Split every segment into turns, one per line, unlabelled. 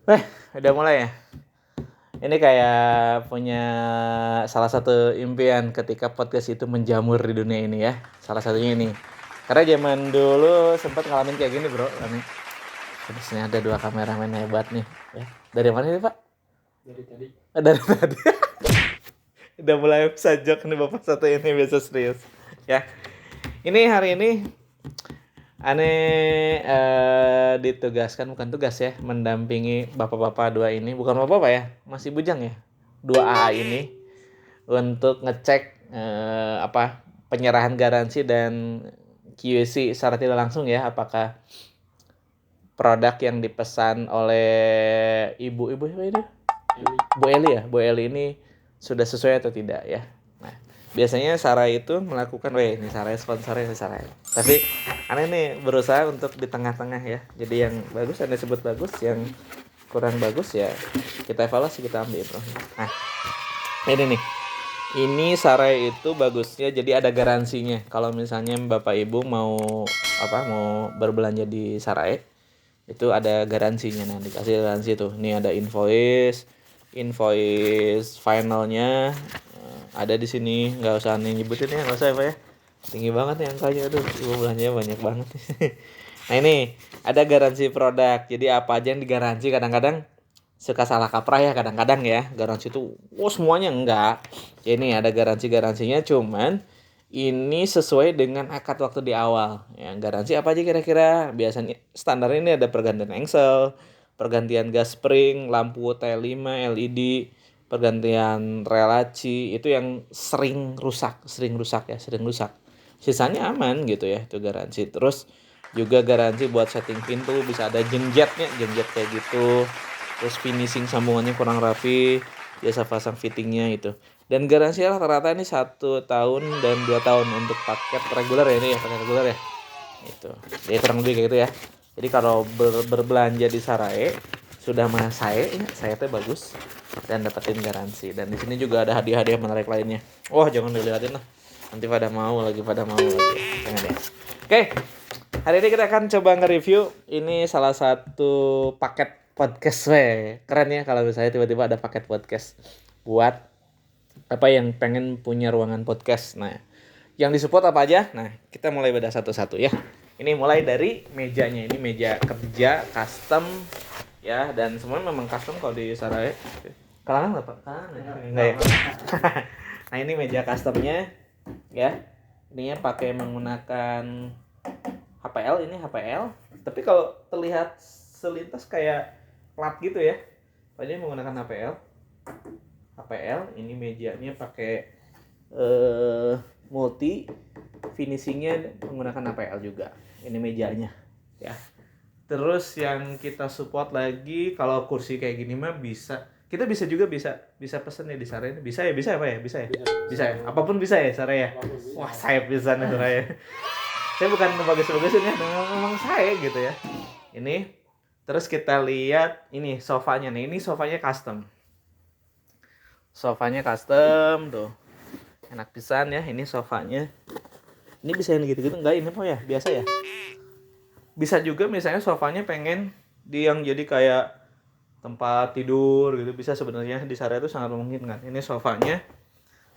Udah mulai ya? Ini kayak punya salah satu impian ketika podcast itu menjamur di dunia ini ya. Salah satunya ini. Karena zaman dulu sempat ngalamin kayak gini bro. Terus ini ada 2 kameramen hebat nih. Ya. Dari mana nih Pak?
Dari tadi.
Dari tadi. Udah mulai sajak nih Bapak satu ini biasa serius. Ya. Ini hari ini aneh ditugaskan, bukan tugas ya, mendampingi bapak-bapak 2 ini, bukan bapak-bapak ya, masih bujang ya, 2 AA ini untuk ngecek penyerahan garansi dan QC secara tidak langsung ya, apakah produk yang dipesan oleh ibu ini Bu Eli ya, Bu Eli ini sudah sesuai atau tidak ya. Nah, biasanya Sarai itu melakukan, ini Sarai sponsornya Sarai. Tapi aneh nih berusaha untuk di tengah-tengah ya. Jadi yang bagus Anda sebut bagus, yang kurang bagus ya kita evaluasi, kita ambil bro. Nah, ini nih. Ini Sarai itu bagusnya jadi ada garansinya. Kalau misalnya Bapak Ibu mau mau berbelanja di Sarai, itu ada garansinya, nah dikasih garansi tuh. Ini ada invoice finalnya ada di sini, nggak usah nih nyebutin ya, nggak usah ya. Tinggi banget nih angkanya, aduh ibu belanjanya banyak banget. Nah ini ada garansi produk, jadi apa aja yang digaransi, kadang-kadang suka salah kaprah ya, kadang-kadang ya garansi itu semuanya enggak ya. Ini ada garansinya, cuman ini sesuai dengan akad waktu di awal ya. Garansi apa aja kira-kira? Biasanya standar ini ada pergantian engsel, pergantian gas spring, lampu T5 LED, pergantian relaci, itu yang sering rusak. Sisanya aman gitu ya, itu garansi. Terus juga garansi buat setting pintu, bisa ada jenjet kayak gitu. Terus finishing sambungannya kurang rapi, biasa pasang fittingnya itu. Dan garansi rata-rata ini 1 tahun dan 2 tahun untuk paket reguler ya, ini ya paket reguler ya. Itu. Jadi kurang lebih kayak gitu ya. Jadi kalau berbelanja di Sarai sudah mas saya teh bagus dan dapetin garansi. Dan di sini juga ada hadiah-hadiah menarik lainnya. Wah, jangan dilihatin lah. Nanti pada mau lagi. Jangan ya. Oke. Hari ini kita akan coba nge-review ini salah satu paket podcast keren ya kalau misalnya tiba-tiba ada paket podcast buat apa yang pengen punya ruangan podcast. Nah, yang disupport apa aja? Nah, kita mulai bedah satu-satu ya. Ini mulai dari mejanya. Ini meja kerja custom ya, dan semuanya memang custom kalau di Sarai. Kalangan nggak Pak? Enggak ya? Nah, ini meja customnya ya. Ininya pakai menggunakan HPL, tapi kalau terlihat selintas kayak plat gitu ya. Ini menggunakan HPL, ini mejanya pakai multi, finishingnya menggunakan HPL juga. Ini mejanya ya. Terus yang kita support lagi, kalau kursi kayak gini mah kita bisa pesen ya di Sarai. Bisa ya Pak ya? Bisa ya. Apapun bisa ya Sarai ya. Wah, saya bisa nih Sarai ya. Saya bukan bagus-bagusin ya, memang saya gitu ya. Ini terus kita lihat ini sofanya nih. Ini sofanya custom tuh, enak pisan ya. Ini sofanya, ini bisa yang gitu-gitu enggak? Ini ya biasa ya. Bisa juga misalnya sofanya pengen yang jadi kayak tempat tidur gitu, bisa sebenarnya. Di Sarai itu sangat memungkinkan. Ini sofanya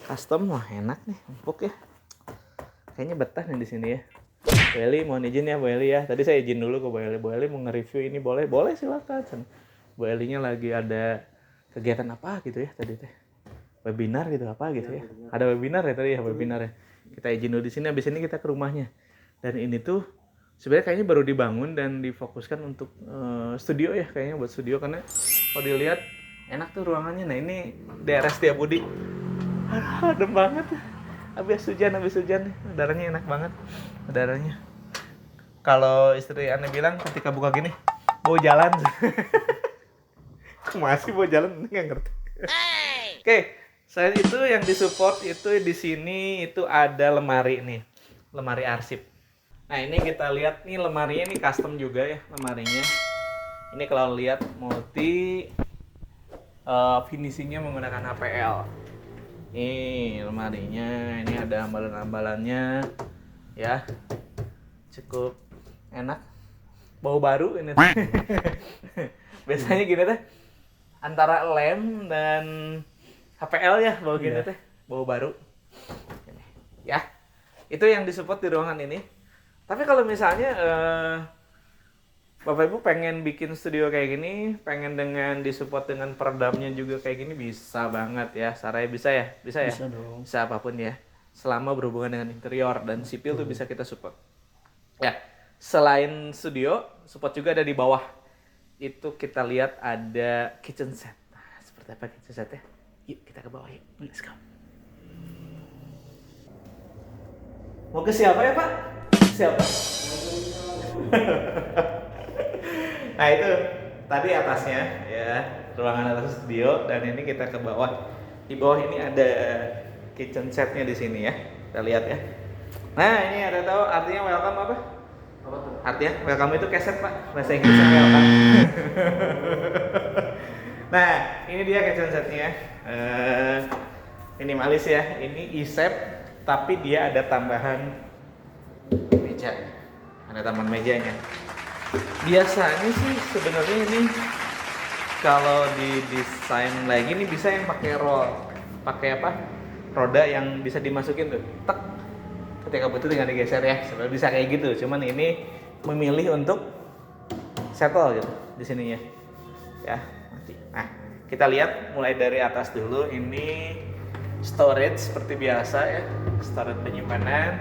custom, wah enak nih, empuk ya. Kayaknya betah nih di sini ya. Bu Eli mohon izin ya Bu Eli ya. Tadi saya izin dulu ke Bu Eli. Bu Eli mau nge-review ini, boleh silakan. Bu Elinya lagi ada kegiatan apa gitu ya tadi teh. Webinar gitu apa gitu ya. Ada webinar ya tadi ya, webinar ya. Kita izin dulu di sini, habis ini kita ke rumahnya. Dan ini tuh sebenarnya kayaknya baru dibangun dan difokuskan untuk studio ya, kayaknya buat studio, karena kalau dilihat enak tuh ruangannya. Nah, ini daerah Setiabudi. Adem banget. Habis hujan udaranya enak banget. Udaranya, kalau istri Anda bilang ketika buka gini mau jalan. Masih mau jalan, nggak ngerti. Oke, selain itu yang disupport itu di sini itu ada lemari nih, lemari arsip. Nah, ini kita lihat nih lemarinya, ini custom juga ya lemarinya. Ini kalau lihat multi finishingnya menggunakan HPL. Ini lemarinya, ini ada ambalan-ambalannya ya, cukup enak. bau baru ini. Biasanya gini teh, antara lem dan HPL ya bau gini teh, bau baru. Ini. Ya, itu yang disupport di ruangan ini. Tapi kalau misalnya Bapak Ibu pengen bikin studio kayak gini, pengen dengan disupport dengan peredamnya juga kayak gini, bisa banget ya. Sarai bisa ya? Bisa ya?
Bisa dong.
Bisa apapun ya. Selama berhubungan dengan interior dan sipil tuh bisa kita support. Ya, selain studio, support juga ada di bawah. Itu kita lihat ada kitchen set. Nah, seperti apa kitchen setnya? Yuk kita ke bawah yuk. Let's go. Mau ke siapa ya Pak? Siapa? Nah itu tadi atasnya ya, ruangan atas studio, dan ini kita ke bawah. Di bawah ini ada kitchen setnya di sini ya. Kita lihat ya. Nah ini ada tahu artinya welcome apa? Apa tuh? Artinya welcome itu keset Pak, bahasa Inggrisnya welcome. Nah ini dia kitchen setnya. Minimalis ya. Ini isep, tapi dia ada tambahan meja. Ada tambahan mejanya. Biasanya sih sebenarnya ini kalau didesain lagi ini bisa yang pakai roll, pakai apa? Roda yang bisa dimasukin tuh, tek. Ketika butuh tinggal digeser ya, sebenarnya bisa kayak gitu. Cuman ini memilih untuk settle gitu di sininya. Ya, nanti. Nah, kita lihat mulai dari atas dulu. Ini storage seperti biasa ya, storage penyimpanan.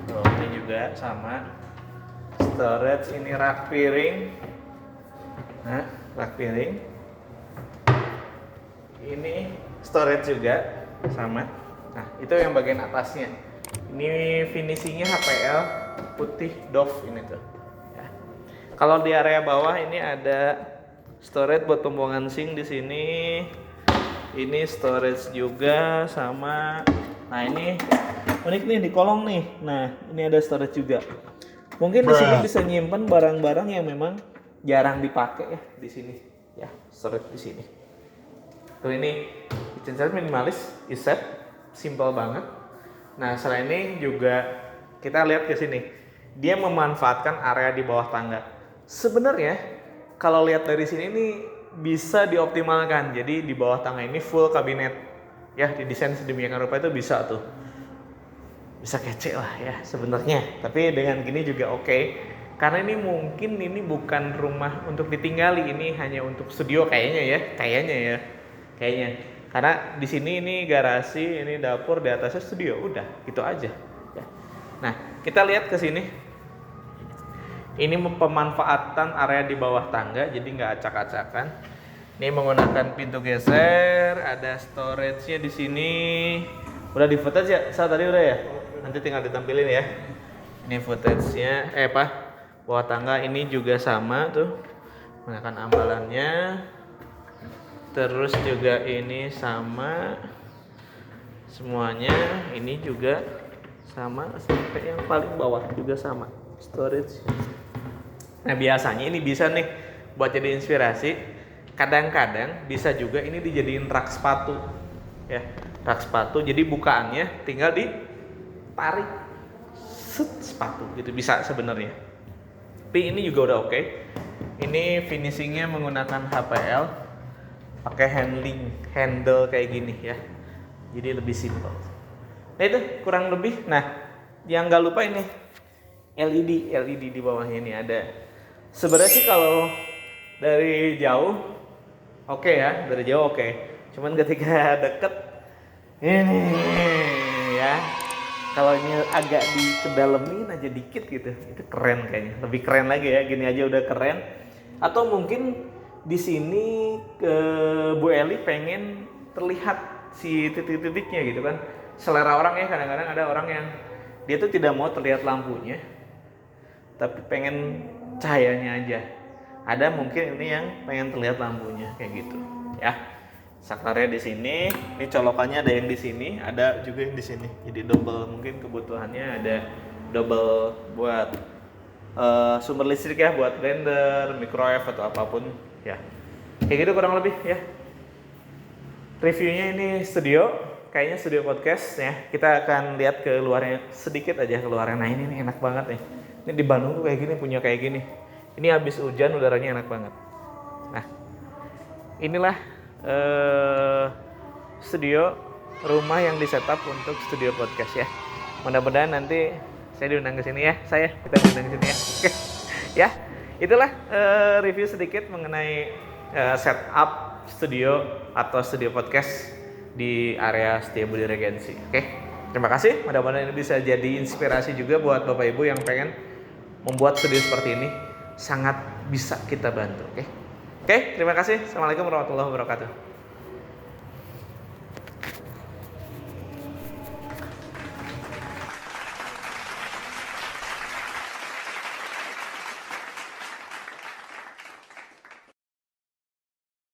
Tuh, ini juga sama. Storage ini rak piring. Nah, rak piring. Ini storage juga sama. Nah, itu yang bagian atasnya. Ini finishingnya HPL putih doff ini tuh. Ya. Kalau di area bawah ini ada storage buat pembuangan sink di sini. Ini storage juga sama. Nah, ini unik nih di kolong nih. Nah, ini ada storage juga. Mungkin di sini bisa nyimpen barang-barang yang memang jarang dipakai ya di sini. Ya, storage di sini. Tuh ini kitchen set minimalis, isep, simple banget. Nah, selain ini juga kita lihat ke sini. Dia memanfaatkan area di bawah tangga. Sebenarnya kalau lihat dari sini ini bisa dioptimalkan. Jadi di bawah tangga ini full kabinet. Ya, didesain sedemikian rupa itu bisa tuh. Bisa kece lah ya sebenarnya, tapi dengan gini juga oke. Karena ini mungkin ini bukan rumah untuk ditinggali, ini hanya untuk studio kayaknya. Karena di sini ini garasi, ini dapur, di atasnya studio, udah gitu aja ya. Nah, kita lihat ke sini. Ini pemanfaatan area di bawah tangga, jadi nggak acak-acakan. Ini menggunakan pintu geser, ada storage-nya di sini. Udah di footage ya? Saat tadi udah ya? Nanti tinggal ditampilin ya. Ini footage-nya, bawah tangga ini juga sama tuh. Menggunakan ambalannya. Terus juga ini sama. Semuanya ini juga sama sampai yang paling bawah juga sama. Storage. Nah, biasanya ini bisa nih buat jadi inspirasi. Kadang-kadang bisa juga ini dijadiin rak sepatu. Ya, rak sepatu. Jadi bukaannya tinggal ditarik sepatu gitu bisa sebenarnya. Tapi ini juga udah oke. Ini finishingnya menggunakan HPL, pakai handle kayak gini ya. Jadi lebih simple. Nah itu kurang lebih. Nah, yang nggak lupa ini LED di bawahnya ini ada. Sebenarnya sih kalau dari jauh oke ya, dari jauh oke. Cuman ketika deket ini ya, kalau ini agak dikedalemin aja dikit gitu, itu keren kayaknya. Lebih keren lagi ya, gini aja udah keren. Atau mungkin di sini ke Bu Eli pengen terlihat si titik-titiknya gitu kan. Selera orang ya, kadang-kadang ada orang yang dia tuh tidak mau terlihat lampunya, tapi pengen cahayanya aja. Ada mungkin ini yang pengen terlihat lampunya kayak gitu ya. Saklarnya di sini, ini colokannya ada yang di sini, ada juga yang di sini. Jadi double, mungkin kebutuhannya ada double buat sumber listrik ya, buat blender, microwave atau apapun ya. Kayak gitu kurang lebih ya. Reviewnya ini studio, kayaknya studio podcast ya. Kita akan lihat ke luarnya sedikit aja keluarnya. Nah ini nih enak banget nih. Ini di Bandung tuh kayak gini, punya kayak gini. Ini habis hujan udaranya enak banget. Nah, inilah studio rumah yang di-setup untuk studio podcast ya. Mudah-mudahan nanti saya diundang ke sini ya. Kita diundang ke sini ya. Oke. Ya, itulah review sedikit mengenai setup studio atau studio podcast di area Setiabudi Regency. Oke. Terima kasih. Mudah-mudahan ini bisa jadi inspirasi juga buat Bapak Ibu yang pengen membuat studio seperti ini. Sangat bisa kita bantu. Oke. Terima kasih. Assalamualaikum warahmatullahi wabarakatuh.